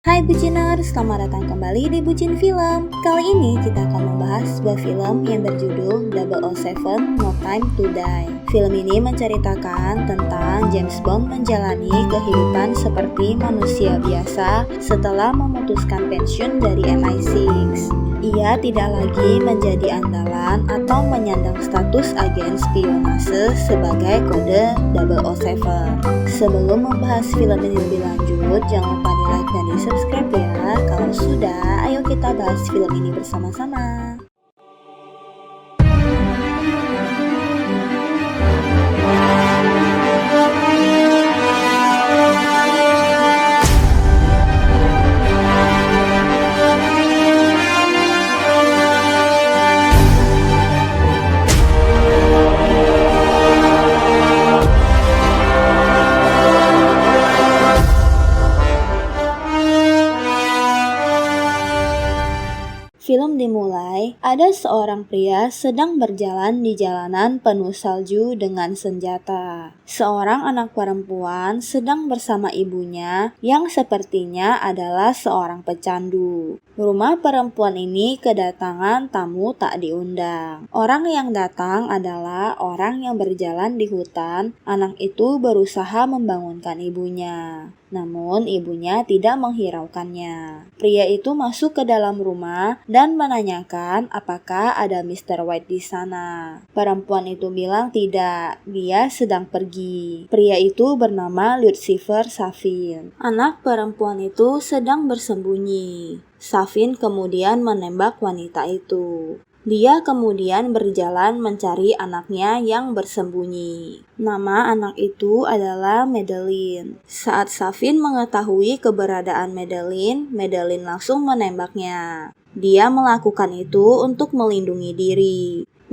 Hai Buciners, selamat datang kembali di Bucin Film. Kali ini kita akan membahas sebuah film yang berjudul 007 No Time to Die. Film ini menceritakan tentang James Bond menjalani kehidupan seperti manusia biasa setelah memutuskan pensiun dari MI6. Ia tidak lagi menjadi andalan atau menyandang status agen spionase sebagai kode 007. Sebelum membahas film ini lebih lanjut, jangan lupa di like dan di subscribe ya. Kalau sudah, ayo kita bahas film ini bersama-sama. Film dimulai, ada seorang pria sedang berjalan di jalanan penuh salju dengan senjata. Seorang anak perempuan sedang bersama ibunya yang sepertinya adalah seorang pecandu. Rumah perempuan ini kedatangan tamu tak diundang. Orang yang datang adalah orang yang berjalan di hutan. Anak itu berusaha membangunkan ibunya. Namun ibunya tidak menghiraukannya. Pria itu masuk ke dalam rumah dan menanyakan apakah ada Mr. White di sana. Perempuan itu bilang tidak, dia sedang pergi. Pria itu bernama Lucifer Safin. Anak perempuan itu sedang bersembunyi. Safin kemudian menembak wanita itu. Dia kemudian berjalan mencari anaknya yang bersembunyi. Nama anak itu adalah Madeline. Saat Safin mengetahui keberadaan Madeline, Madeline langsung menembaknya. Dia melakukan itu untuk melindungi diri.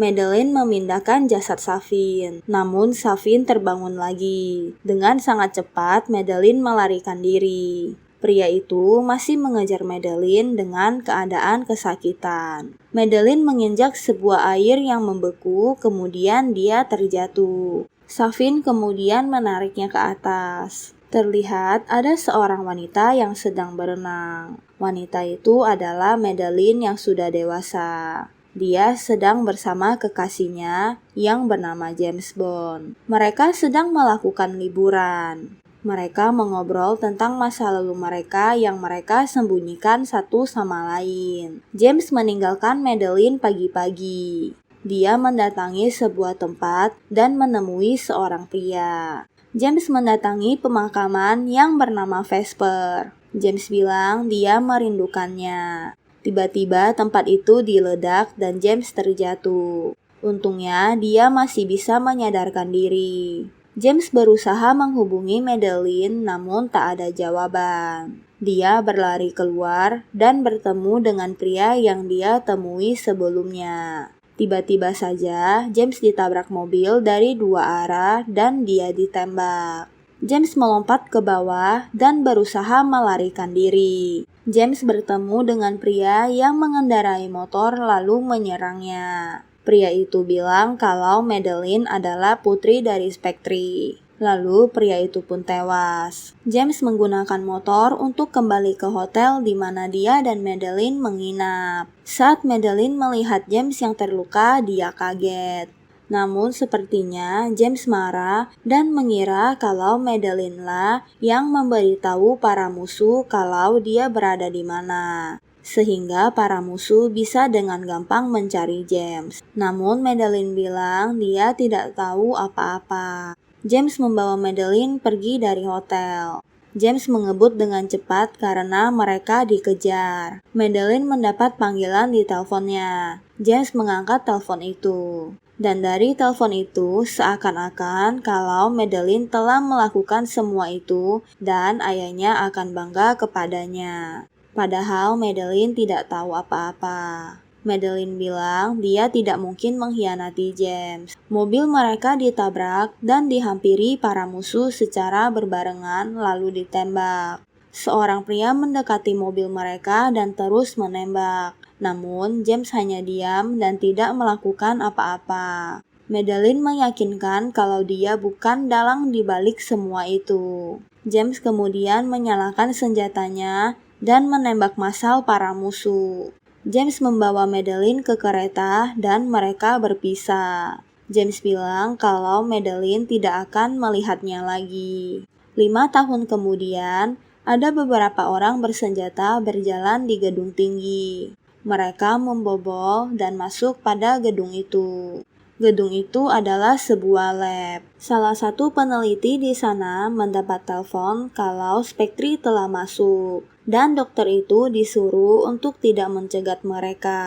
Madeline memindahkan jasad Safin, namun Safin terbangun lagi. Dengan sangat cepat, Madeline melarikan diri. Pria itu masih mengejar Madeline dengan keadaan kesakitan. Madeline menginjak sebuah air yang membeku, kemudian dia terjatuh. Safin kemudian menariknya ke atas. Terlihat ada seorang wanita yang sedang berenang. Wanita itu adalah Madeline yang sudah dewasa. Dia sedang bersama kekasihnya yang bernama James Bond. Mereka sedang melakukan liburan. Mereka mengobrol tentang masa lalu mereka yang mereka sembunyikan satu sama lain. James meninggalkan Madeline pagi-pagi. Dia mendatangi sebuah tempat dan menemui seorang pria. James mendatangi pemakaman yang bernama Vesper. James bilang dia merindukannya. Tiba-tiba tempat itu diledak dan James terjatuh. Untungnya dia masih bisa menyadarkan diri. James berusaha menghubungi Madeline namun tak ada jawaban. Dia berlari keluar dan bertemu dengan pria yang dia temui sebelumnya. Tiba-tiba saja James ditabrak mobil dari dua arah dan dia ditembak. James melompat ke bawah dan berusaha melarikan diri. James bertemu dengan pria yang mengendarai motor lalu menyerangnya. Pria itu bilang kalau Madeline adalah putri dari Spectre. Lalu pria itu pun tewas. James menggunakan motor untuk kembali ke hotel di mana dia dan Madeline menginap. Saat Madeline melihat James yang terluka, dia kaget. Namun sepertinya James marah dan mengira kalau Madeline lah yang memberitahu para musuh kalau dia berada di mana. Sehingga para musuh bisa dengan gampang mencari James. Namun Madeline bilang dia tidak tahu apa-apa. James membawa Madeline pergi dari hotel. James mengebut dengan cepat karena mereka dikejar. Madeline mendapat panggilan di teleponnya. James mengangkat telepon itu. Dan dari telepon itu seakan-akan kalau Madeline telah melakukan semua itu dan ayahnya akan bangga kepadanya. Padahal Madeline tidak tahu apa-apa. Madeline bilang dia tidak mungkin mengkhianati James. Mobil mereka ditabrak dan dihampiri para musuh secara berbarengan lalu ditembak. Seorang pria mendekati mobil mereka dan terus menembak. Namun James hanya diam dan tidak melakukan apa-apa. Madeline meyakinkan kalau dia bukan dalang dibalik semua itu. James kemudian menyalakan senjatanya dan menembak massal para musuh. James membawa Madeline ke kereta dan mereka berpisah. James bilang kalau Madeline tidak akan melihatnya lagi. 5 tahun kemudian, ada beberapa orang bersenjata berjalan di gedung tinggi. Mereka membobol dan masuk pada gedung itu. Gedung itu adalah sebuah lab. Salah satu peneliti di sana mendapat telepon kalau Spectre telah masuk, dan dokter itu disuruh untuk tidak mencegat mereka.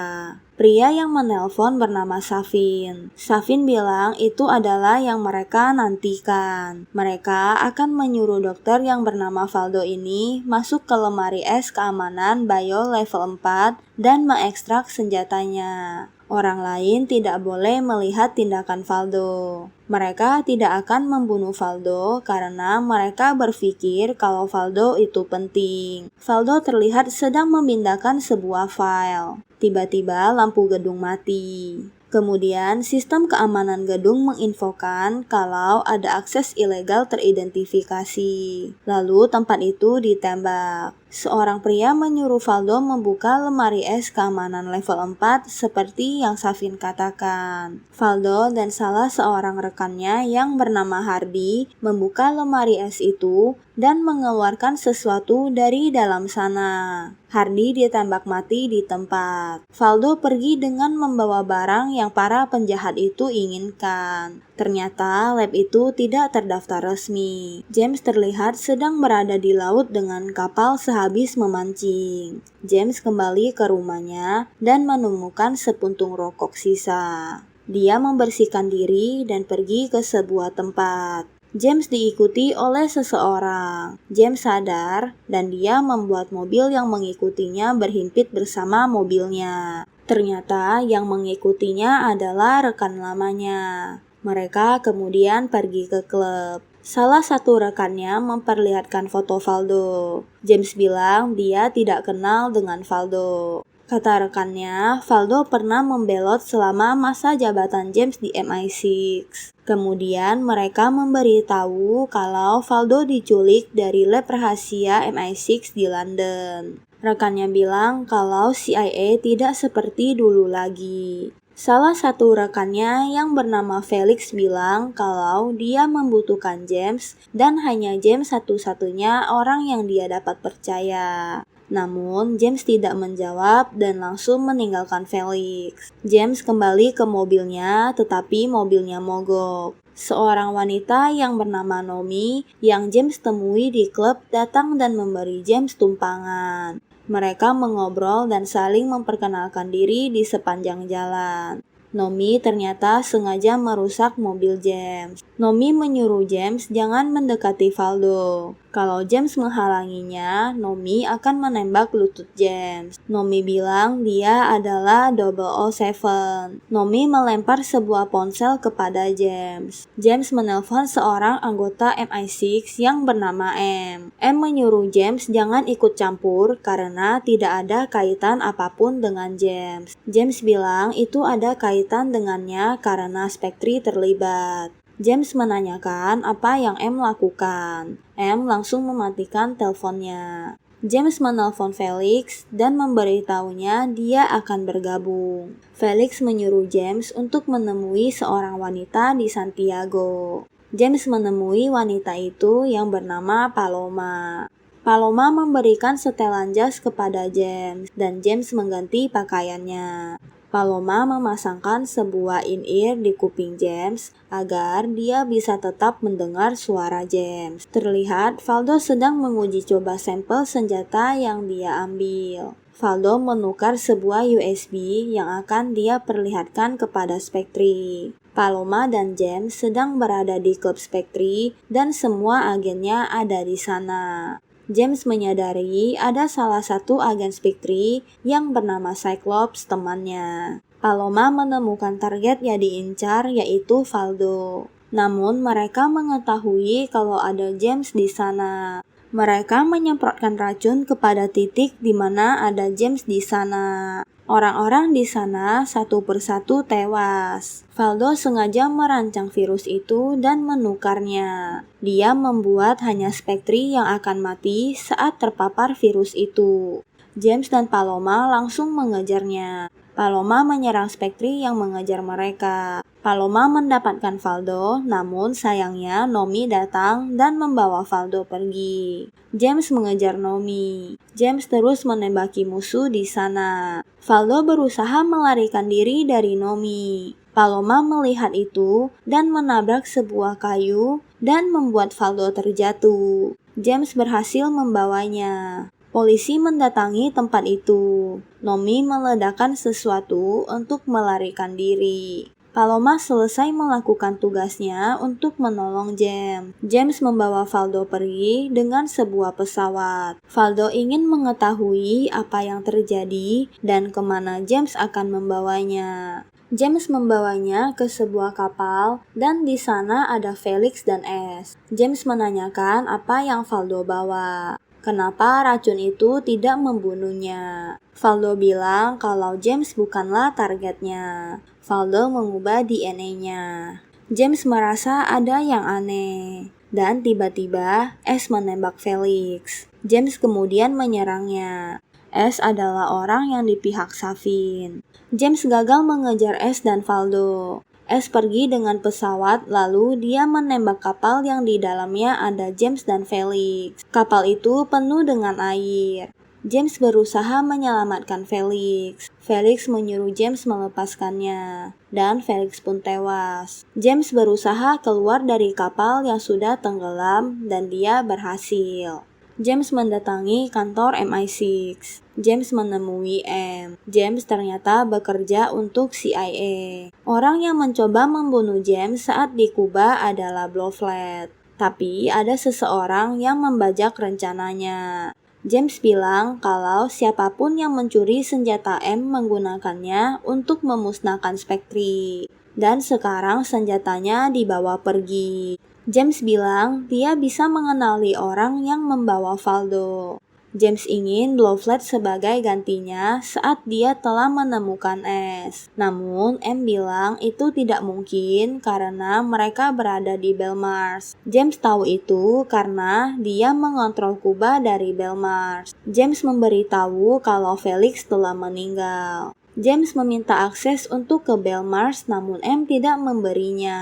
Pria yang menelpon bernama Savin. Savin bilang itu adalah yang mereka nantikan. Mereka akan menyuruh dokter yang bernama Valdo ini masuk ke lemari es keamanan Bio level 4 dan mengekstrak senjatanya. Orang lain tidak boleh melihat tindakan Valdo. Mereka tidak akan membunuh Valdo karena mereka berpikir kalau Valdo itu penting. Valdo terlihat sedang memindahkan sebuah file. Tiba-tiba lampu gedung mati. Kemudian sistem keamanan gedung menginfokan kalau ada akses ilegal teridentifikasi. Lalu tempat itu ditembak. Seorang pria menyuruh Valdo membuka lemari es keamanan level 4 seperti yang Savin katakan. Valdo dan salah seorang rekannya yang bernama Hardy membuka lemari es itu dan mengeluarkan sesuatu dari dalam sana. Hardy ditembak mati di tempat. Valdo pergi dengan membawa barang yang para penjahat itu inginkan. Ternyata lab itu tidak terdaftar resmi. James terlihat sedang berada di laut dengan kapal sehabis memancing. James kembali ke rumahnya dan menemukan sepuntung rokok sisa. Dia membersihkan diri dan pergi ke sebuah tempat. James diikuti oleh seseorang. James sadar dan dia membuat mobil yang mengikutinya berhimpit bersama mobilnya. Ternyata yang mengikutinya adalah rekan lamanya. Mereka kemudian pergi ke klub. Salah satu rekannya memperlihatkan foto Valdo. James bilang dia tidak kenal dengan Valdo. Kata rekannya, Valdo pernah membelot selama masa jabatan James di MI6. Kemudian mereka memberitahu kalau Valdo diculik dari lab rahasia MI6 di London. Rekannya bilang kalau CIA tidak seperti dulu lagi. Salah satu rekannya yang bernama Felix bilang kalau dia membutuhkan James dan hanya James satu-satunya orang yang dia dapat percaya. Namun, James tidak menjawab dan langsung meninggalkan Felix. James kembali ke mobilnya, tetapi mobilnya mogok. Seorang wanita yang bernama Nomi yang James temui di klub datang dan memberi James tumpangan. Mereka mengobrol dan saling memperkenalkan diri di sepanjang jalan. Nomi ternyata sengaja merusak mobil James. Nomi menyuruh James jangan mendekati Valdo. Kalau James menghalanginya, Nomi akan menembak lutut James. Nomi bilang dia adalah 007. Nomi melempar sebuah ponsel kepada James. James menelpon seorang anggota MI6 yang bernama M. M menyuruh James jangan ikut campur karena tidak ada kaitan apapun dengan James. James bilang itu ada kaitan dengannya karena Spectre terlibat. James menanyakan apa yang M lakukan. M langsung mematikan teleponnya. James menelpon Felix dan memberitahunya dia akan bergabung. Felix menyuruh James untuk menemui seorang wanita di Santiago. James menemui wanita itu yang bernama Paloma. Paloma memberikan setelan jas kepada James dan James mengganti pakaiannya. Paloma memasangkan sebuah in-ear di kuping James agar dia bisa tetap mendengar suara James. Terlihat Valdo sedang menguji coba sampel senjata yang dia ambil. Valdo menukar sebuah USB yang akan dia perlihatkan kepada Spectre. Paloma dan James sedang berada di klub Spectre dan semua agennya ada di sana. James menyadari ada salah satu agen Spectre yang bernama Cyclops temannya. Paloma menemukan target yang diincar yaitu Valdo. Namun mereka mengetahui kalau ada James di sana. Mereka menyemprotkan racun kepada titik di mana ada James di sana. Orang-orang di sana satu persatu tewas. Valdo sengaja merancang virus itu dan menukarnya. Dia membuat hanya Spectre yang akan mati saat terpapar virus itu. James dan Paloma langsung mengejarnya. Paloma menyerang Spectre yang mengejar mereka. Paloma mendapatkan Valdo, namun sayangnya Nomi datang dan membawa Valdo pergi. James mengejar Nomi. James terus menembaki musuh di sana. Valdo berusaha melarikan diri dari Nomi. Paloma melihat itu dan menabrak sebuah kayu dan membuat Valdo terjatuh. James berhasil membawanya. Polisi mendatangi tempat itu. Nomi meledakkan sesuatu untuk melarikan diri. Paloma selesai melakukan tugasnya untuk menolong James. James membawa Valdo pergi dengan sebuah pesawat. Valdo ingin mengetahui apa yang terjadi dan kemana James akan membawanya. James membawanya ke sebuah kapal dan di sana ada Felix dan Ace. James menanyakan apa yang Valdo bawa. Kenapa racun itu tidak membunuhnya? Valdo bilang kalau James bukanlah targetnya. Valdo mengubah DNA-nya. James merasa ada yang aneh. Dan tiba-tiba Ace menembak Felix. James kemudian menyerangnya. Ace adalah orang yang di pihak Safin. James gagal mengejar Ace dan Valdo. Ace pergi dengan pesawat, lalu dia menembak kapal yang di dalamnya ada James dan Felix. Kapal itu penuh dengan air. James berusaha menyelamatkan Felix. Felix menyuruh James melepaskannya, dan Felix pun tewas. James berusaha keluar dari kapal yang sudah tenggelam, dan dia berhasil. James mendatangi kantor MI6. James menemui M. James ternyata bekerja untuk CIA. Orang yang mencoba membunuh James saat di Kuba adalah Blofeld. Tapi ada seseorang yang membajak rencananya. James bilang kalau siapapun yang mencuri senjata M menggunakannya untuk memusnahkan Spectre. Dan sekarang senjatanya dibawa pergi. James bilang dia bisa mengenali orang yang membawa Valdo. James ingin Blofeld sebagai gantinya saat dia telah menemukan Ace. Namun M bilang itu tidak mungkin karena mereka berada di Belmars. James tahu itu karena dia mengontrol Kuba dari Belmars. James memberitahu kalau Felix telah meninggal. James meminta akses untuk ke Belmars namun M tidak memberinya.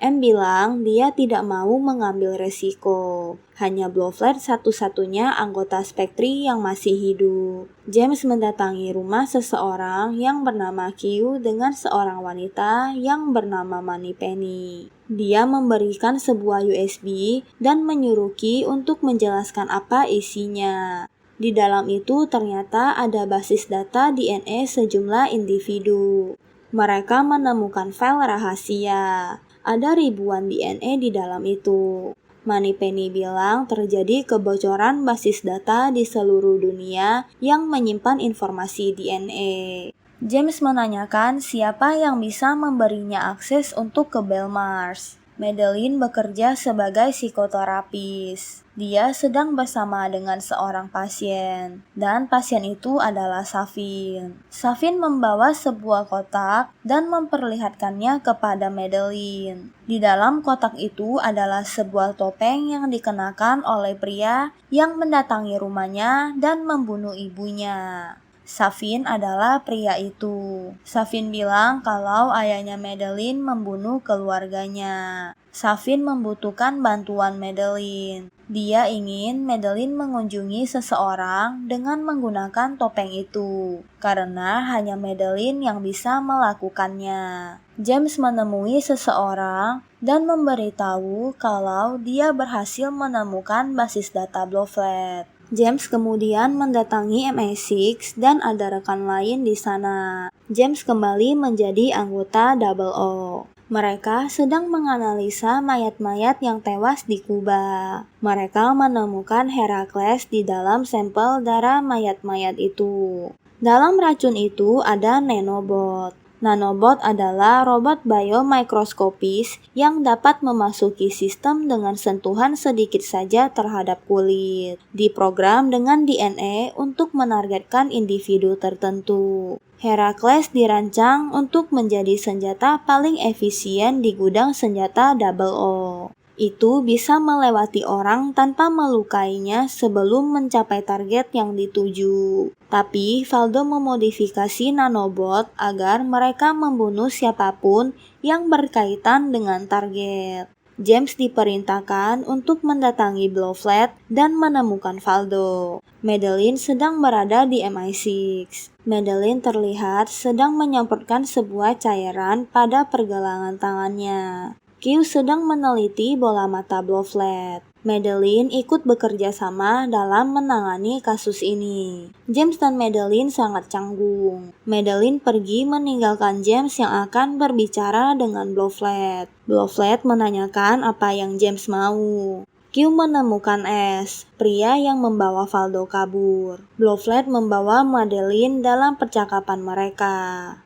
M bilang dia tidak mau mengambil resiko. Hanya Blofeld satu-satunya anggota Spectre yang masih hidup. James mendatangi rumah seseorang yang bernama Q dengan seorang wanita yang bernama Moneypenny. Dia memberikan sebuah USB dan menyuruh Q untuk menjelaskan apa isinya. Di dalam itu ternyata ada basis data DNA sejumlah individu. Mereka menemukan file rahasia. Ada ribuan DNA di dalam itu. Moneypenny bilang terjadi kebocoran basis data di seluruh dunia yang menyimpan informasi DNA. James menanyakan siapa yang bisa memberinya akses untuk ke Belmars. Madeline bekerja sebagai psikoterapis. Dia sedang bersama dengan seorang pasien, dan pasien itu adalah Safin. Safin membawa sebuah kotak dan memperlihatkannya kepada Madeline. Di dalam kotak itu adalah sebuah topeng yang dikenakan oleh pria yang mendatangi rumahnya dan membunuh ibunya. Safin adalah pria itu. Safin bilang kalau ayahnya Madeline membunuh keluarganya. Safin membutuhkan bantuan Madeline. Dia ingin Madeline mengunjungi seseorang dengan menggunakan topeng itu, karena hanya Madeline yang bisa melakukannya. James menemui seseorang dan memberitahu kalau dia berhasil menemukan basis data Blofeld. James kemudian mendatangi MI6 dan ada rekan lain di sana. James kembali menjadi anggota Double O. Mereka sedang menganalisa mayat-mayat yang tewas di Kuba. Mereka menemukan Herakles di dalam sampel darah mayat-mayat itu. Dalam racun itu ada nanobot. Nanobot adalah robot biomikroskopis yang dapat memasuki sistem dengan sentuhan sedikit saja terhadap kulit. Diprogram dengan DNA untuk menargetkan individu tertentu. Herakles dirancang untuk menjadi senjata paling efisien di gudang senjata Double O. Itu bisa melewati orang tanpa melukainya sebelum mencapai target yang dituju. Tapi Faldo memodifikasi nanobot agar mereka membunuh siapapun yang berkaitan dengan target. James diperintahkan untuk mendatangi Blofeld dan menemukan Faldo. Madeline sedang berada di MI6. Madeline terlihat sedang menyemprotkan sebuah cairan pada pergelangan tangannya. Q sedang meneliti bola mata Blofeld. Madeline ikut bekerja sama dalam menangani kasus ini. James dan Madeline sangat canggung. Madeline pergi meninggalkan James yang akan berbicara dengan Blofeld. Blofeld menanyakan apa yang James mau. Q menemukan S, pria yang membawa Faldo kabur. Blofeld membawa Madeline dalam percakapan mereka.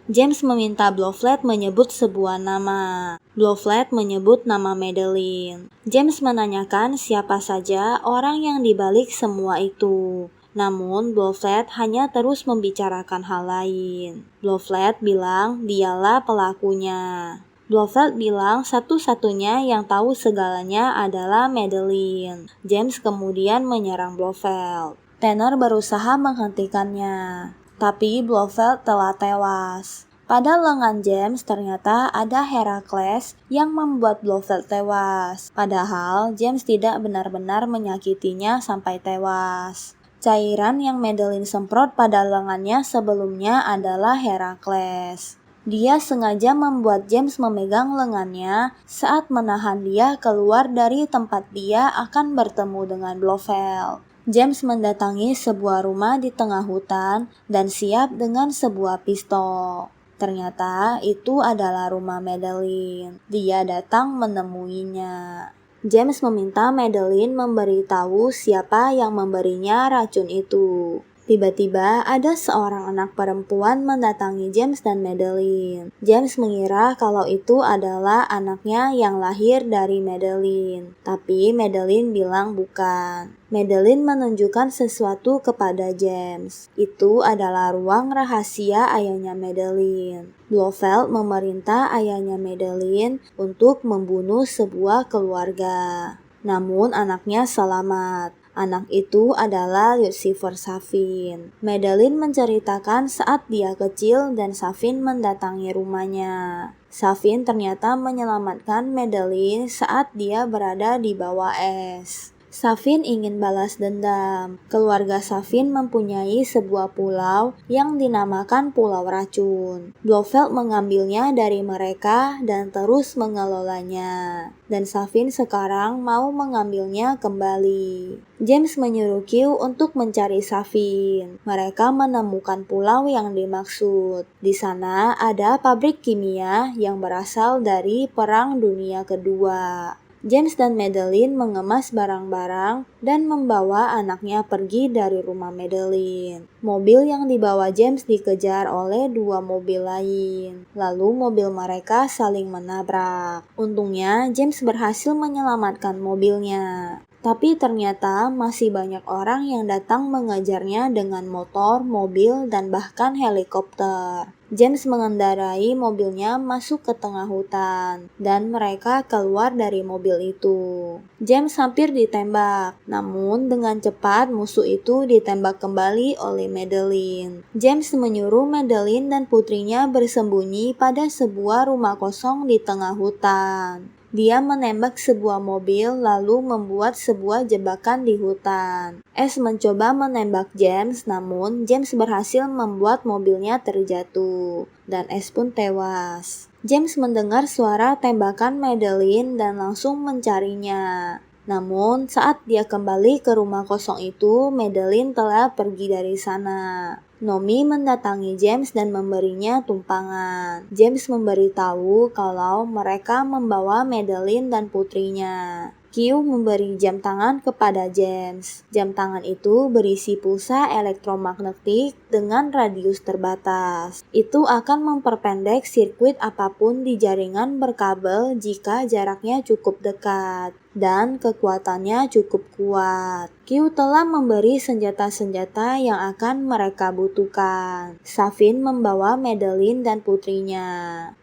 James meminta Blofeld menyebut sebuah nama. Blofeld menyebut nama Madeline. James menanyakan siapa saja orang yang dibalik semua itu. Namun, Blofeld hanya terus membicarakan hal lain. Blofeld bilang dialah pelakunya. Blofeld bilang satu-satunya yang tahu segalanya adalah Madeline. James kemudian menyerang Blofeld. Tanner berusaha menghentikannya, tapi Blofeld telah tewas. Pada lengan James ternyata ada Herakles yang membuat Blofeld tewas. Padahal James tidak benar-benar menyakitinya sampai tewas. Cairan yang Madeline semprot pada lengannya sebelumnya adalah Herakles. Dia sengaja membuat James memegang lengannya saat menahan dia keluar dari tempat dia akan bertemu dengan Blofeld. James mendatangi sebuah rumah di tengah hutan dan siap dengan sebuah pistol. Ternyata itu adalah rumah Madeline. Dia datang menemuinya. James meminta Madeline memberitahu siapa yang memberinya racun itu. Tiba-tiba ada seorang anak perempuan mendatangi James dan Madeline. James mengira kalau itu adalah anaknya yang lahir dari Madeline, tapi Madeline bilang bukan. Madeline menunjukkan sesuatu kepada James. Itu adalah ruang rahasia ayahnya Madeline. Blofeld memerintah ayahnya Madeline untuk membunuh sebuah keluarga. Namun anaknya selamat. Anak itu adalah Lucifer Safin. Madeline menceritakan saat dia kecil dan Safin mendatangi rumahnya. Safin ternyata menyelamatkan Madeline saat dia berada di bawah es. Safin ingin balas dendam. Keluarga Safin mempunyai sebuah pulau yang dinamakan Pulau Racun. Blofeld mengambilnya dari mereka dan terus mengelolanya. Dan Safin sekarang mau mengambilnya kembali. James menyuruh Q untuk mencari Safin. Mereka menemukan pulau yang dimaksud. Di sana ada pabrik kimia yang berasal dari Perang Dunia Kedua. James dan Madeline mengemas barang-barang dan membawa anaknya pergi dari rumah Madeline. Mobil yang dibawa James dikejar oleh dua mobil lain. Lalu mobil mereka saling menabrak. Untungnya James berhasil menyelamatkan mobilnya. Tapi ternyata masih banyak orang yang datang mengejarnya dengan motor, mobil, dan bahkan helikopter. James mengendarai mobilnya masuk ke tengah hutan, dan mereka keluar dari mobil itu. James hampir ditembak, namun dengan cepat musuh itu ditembak kembali oleh Madeline. James menyuruh Madeline dan putrinya bersembunyi pada sebuah rumah kosong di tengah hutan. Dia menembak sebuah mobil lalu membuat sebuah jebakan di hutan. S mencoba menembak James, namun James berhasil membuat mobilnya terjatuh, dan S pun tewas. James mendengar suara tembakan Madeline dan langsung mencarinya. Namun saat dia kembali ke rumah kosong itu, Madeline telah pergi dari sana. Nomi mendatangi James dan memberinya tumpangan. James memberitahu kalau mereka membawa Madeline dan putrinya. Q Q memberi jam tangan kepada James. Jam tangan itu berisi pulsa elektromagnetik dengan radius terbatas. Itu akan memperpendek sirkuit apapun di jaringan berkabel jika jaraknya cukup dekat dan kekuatannya cukup kuat. Q telah memberi senjata-senjata yang akan mereka butuhkan. Safin membawa Madeline dan putrinya.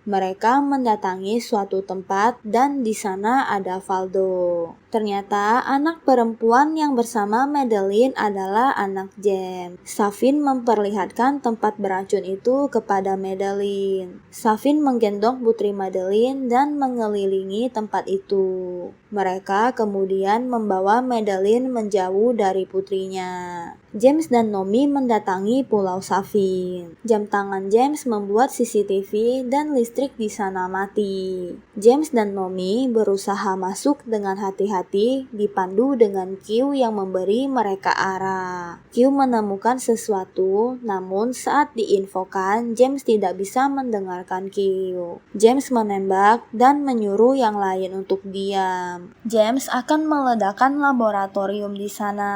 Mereka mendatangi suatu tempat dan di sana ada Valdo. Ternyata anak perempuan yang bersama Madeline adalah anak James. Safin memperlihatkan tempat beracun itu kepada Madeline. Safin menggendong putri Madeline dan mengelilingi tempat itu. Mereka kemudian membawa Madeline menjauh dari putrinya. James dan Nomi mendatangi Pulau Safin. Jam tangan James membuat CCTV dan listrik di sana mati. James dan Nomi berusaha masuk dengan hati-hati, dipandu dengan Q yang memberi mereka arah. Q menemukan sesuatu, namun saat diinfokan, James tidak bisa mendengarkan Q. James menembak dan menyuruh yang lain untuk diam. James akan meledakkan laboratorium di sana.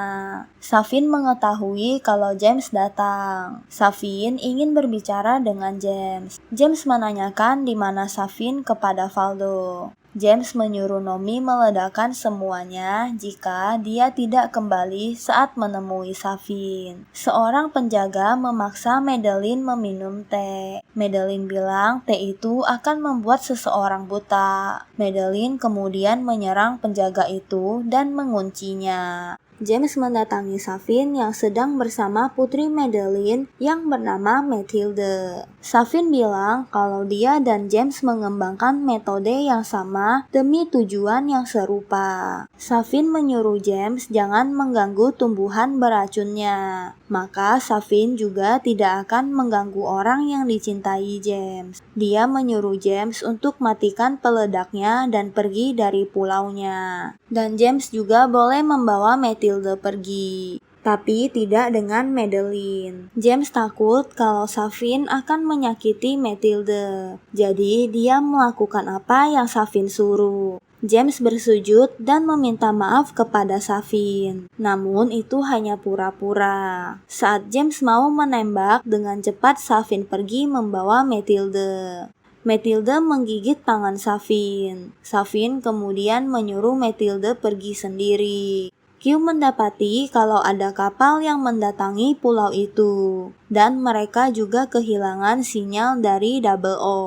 Safin mengetahui kalau James datang. Safin ingin berbicara dengan James. James menanyakan di mana Safin kepada Valdo. James menyuruh Nomi meledakkan semuanya jika dia tidak kembali saat menemui Safin. Seorang penjaga memaksa Madeline meminum teh. Madeline bilang teh itu akan membuat seseorang buta. Madeline kemudian menyerang penjaga itu dan menguncinya. James mendatangi Safin yang sedang bersama putri Madeline yang bernama Mathilde. Safin bilang kalau dia dan James mengembangkan metode yang sama demi tujuan yang serupa. Safin menyuruh James jangan mengganggu tumbuhan beracunnya. Maka Safin juga tidak akan mengganggu orang yang dicintai James. Dia menyuruh James untuk matikan peledaknya dan pergi dari pulaunya. Dan James juga boleh membawa Mathilde pergi, tapi tidak dengan Madeline. James takut kalau Safin akan menyakiti Mathilde, jadi dia melakukan apa yang Safin suruh. James bersujud dan meminta maaf kepada Safin, namun itu hanya pura-pura. Saat James mau menembak, dengan cepat Safin pergi membawa Mathilde. Mathilde menggigit tangan Safin. Safin kemudian menyuruh Mathilde pergi sendiri. Q mendapati kalau ada kapal yang mendatangi pulau itu, dan mereka juga kehilangan sinyal dari Double O.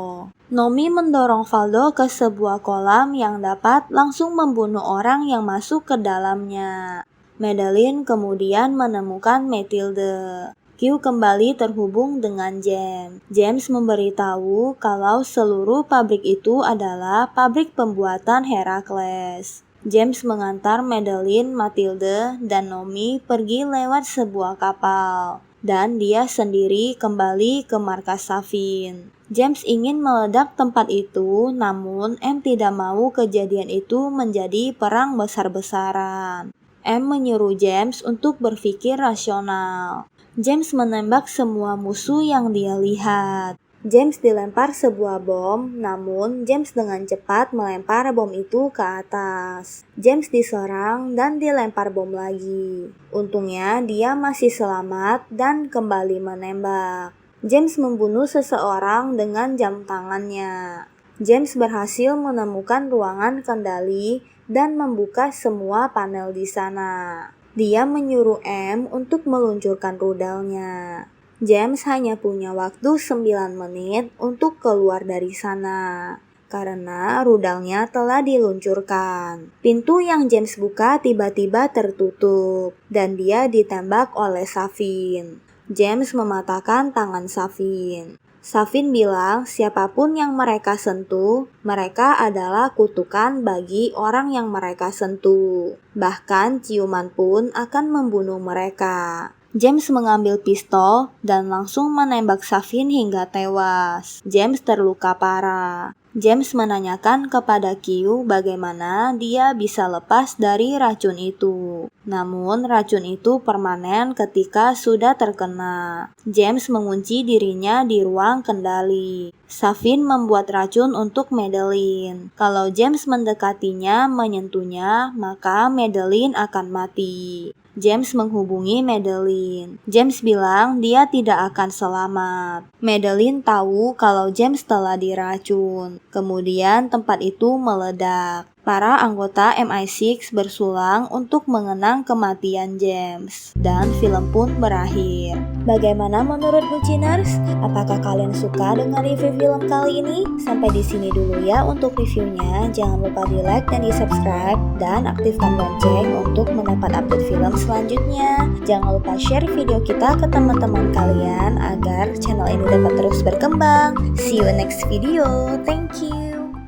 Nomi mendorong Valdo ke sebuah kolam yang dapat langsung membunuh orang yang masuk ke dalamnya. Madeline kemudian menemukan Mathilde. Q kembali terhubung dengan James. James memberitahu kalau seluruh pabrik itu adalah pabrik pembuatan Herakles. James mengantar Madeline, Mathilde, dan Nomi pergi lewat sebuah kapal, dan dia sendiri kembali ke markas Safin. James ingin meledak tempat itu, namun M tidak mau kejadian itu menjadi perang besar-besaran. M menyuruh James untuk berpikir rasional. James menembak semua musuh yang dia lihat. James dilempar sebuah bom, namun James dengan cepat melempar bom itu ke atas. James diserang dan dilempar bom lagi. Untungnya dia masih selamat dan kembali menembak. James membunuh seseorang dengan jam tangannya. James berhasil menemukan ruangan kendali dan membuka semua panel di sana. Dia menyuruh M untuk meluncurkan rudalnya. James hanya punya waktu 9 menit untuk keluar dari sana, karena rudalnya telah diluncurkan. Pintu yang James buka tiba-tiba tertutup, dan dia ditembak oleh Safin. James mematahkan tangan Safin. Safin bilang siapapun yang mereka sentuh, mereka adalah kutukan bagi orang yang mereka sentuh. Bahkan ciuman pun akan membunuh mereka. James mengambil pistol dan langsung menembak Safin hingga tewas. James terluka parah. James menanyakan kepada Q bagaimana dia bisa lepas dari racun itu. Namun racun itu permanen ketika sudah terkena. James mengunci dirinya di ruang kendali. Safin membuat racun untuk Madeline. Kalau James mendekatinya, menyentuhnya, maka Madeline akan mati. James menghubungi Madeline. James bilang dia tidak akan selamat. Madeline tahu kalau James telah diracun. Kemudian tempat itu meledak. Para anggota MI6 bersulang untuk mengenang kematian James. Dan film pun berakhir. Bagaimana menurut Buciners? Apakah kalian suka dengan review film kali ini? Sampai di sini dulu ya untuk reviewnya. Jangan lupa di like dan di subscribe. Dan aktifkan lonceng untuk mendapat update film selanjutnya. Jangan lupa share video kita ke teman-teman kalian agar channel ini dapat terus berkembang. See you next video. Thank you.